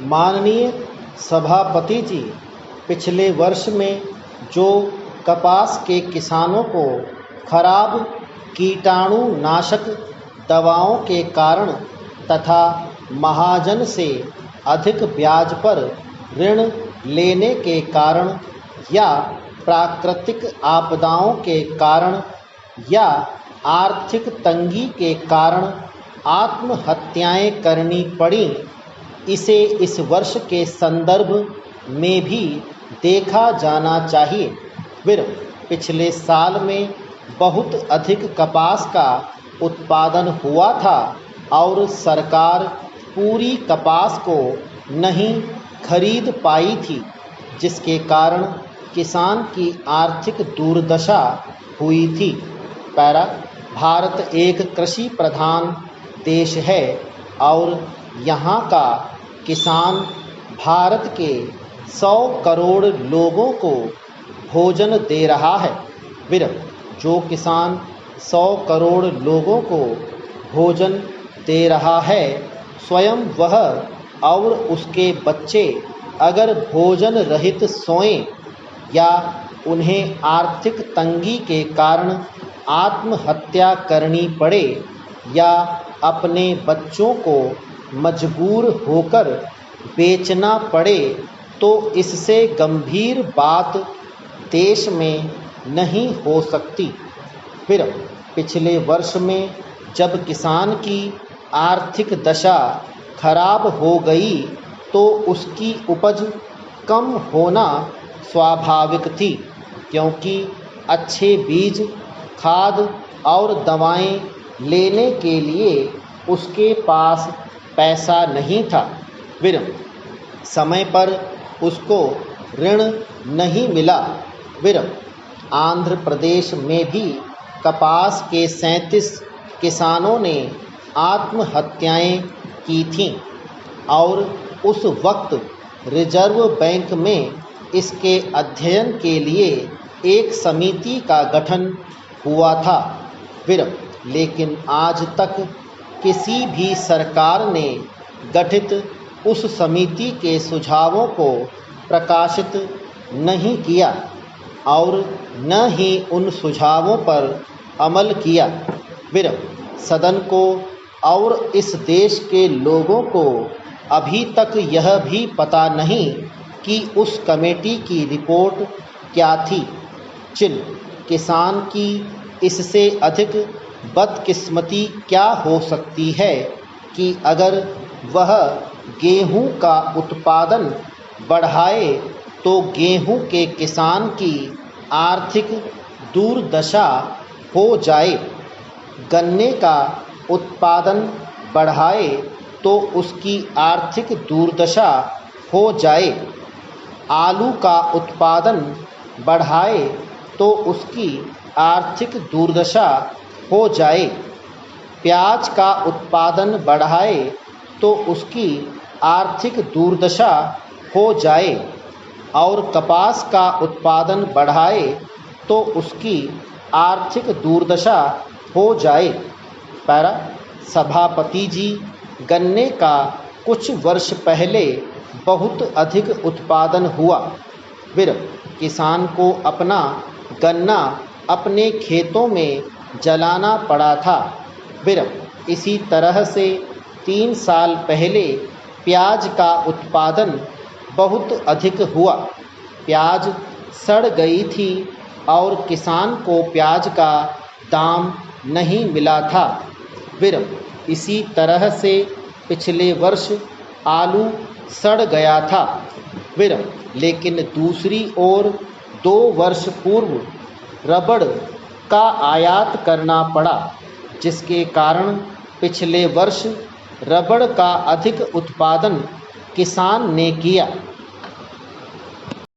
माननीय सभापति जी, पिछले वर्ष में जो कपास के किसानों को खराब कीटाणुनाशक दवाओं के कारण तथा महाजन से अधिक ब्याज पर ऋण लेने के कारण या प्राकृतिक आपदाओं के कारण या आर्थिक तंगी के कारण आत्महत्याएं करनी पड़ी, इसे इस वर्ष के संदर्भ में भी देखा जाना चाहिए। फिर पिछले साल में बहुत अधिक कपास का उत्पादन हुआ था और सरकार पूरी कपास को नहीं खरीद पाई थी, जिसके कारण किसान की आर्थिक दुर्दशा हुई थी। पैरा, भारत एक कृषि प्रधान देश है और यहाँ का किसान भारत के 100 करोड़ लोगों को भोजन दे रहा है। फिर जो किसान 100 करोड़ लोगों को भोजन दे रहा है, स्वयं वह और उसके बच्चे अगर भोजन रहित सोएं या उन्हें आर्थिक तंगी के कारण आत्महत्या करनी पड़े या अपने बच्चों को मजबूर होकर बेचना पड़े, तो इससे गंभीर बात देश में नहीं हो सकती। फिर पिछले वर्ष में जब किसान की आर्थिक दशा खराब हो गई तो उसकी उपज कम होना स्वाभाविक थी, क्योंकि अच्छे बीज, खाद और दवाएं लेने के लिए उसके पास पैसा नहीं था। फिर समय पर उसको ऋण नहीं मिला। फिर आंध्र प्रदेश में भी कपास के 37 किसानों ने आत्महत्याएं की थीं और उस वक्त रिजर्व बैंक में इसके अध्ययन के लिए एक समिति का गठन हुआ था। फिर लेकिन आज तक किसी भी सरकार ने गठित उस समिति के सुझावों को प्रकाशित नहीं किया और न ही उन सुझावों पर अमल किया। फिर सदन को और इस देश के लोगों को अभी तक यह भी पता नहीं कि उस कमेटी की रिपोर्ट क्या थी। किसान की इससे अधिक बदकिस्मती क्या हो सकती है कि अगर वह गेहूं का उत्पादन बढ़ाए तो गेहूं के किसान की आर्थिक दुर्दशा हो जाए, गन्ने का उत्पादन बढ़ाए तो उसकी आर्थिक दुर्दशा हो जाए, आलू का उत्पादन बढ़ाए तो उसकी आर्थिक दुर्दशा हो जाए, प्याज का उत्पादन बढ़ाए तो उसकी आर्थिक दुर्दशा हो जाए और कपास का उत्पादन बढ़ाए तो उसकी आर्थिक दुर्दशा हो जाए। पैरा, सभापति जी, गन्ने का कुछ वर्ष पहले बहुत अधिक उत्पादन हुआ। फिर किसान को अपना गन्ना अपने खेतों में जलाना पड़ा था। फिर इसी तरह से 3 साल पहले प्याज का उत्पादन बहुत अधिक हुआ। प्याज सड़ गई थी और किसान को प्याज का दाम नहीं मिला था। फिर इसी तरह से पिछले वर्ष आलू सड़ गया था। फिर लेकिन दूसरी ओर 2 वर्ष पूर्व रबड़ का आयात करना पड़ा, जिसके कारण पिछले वर्ष रबड़ का अधिक उत्पादन किसान ने किया।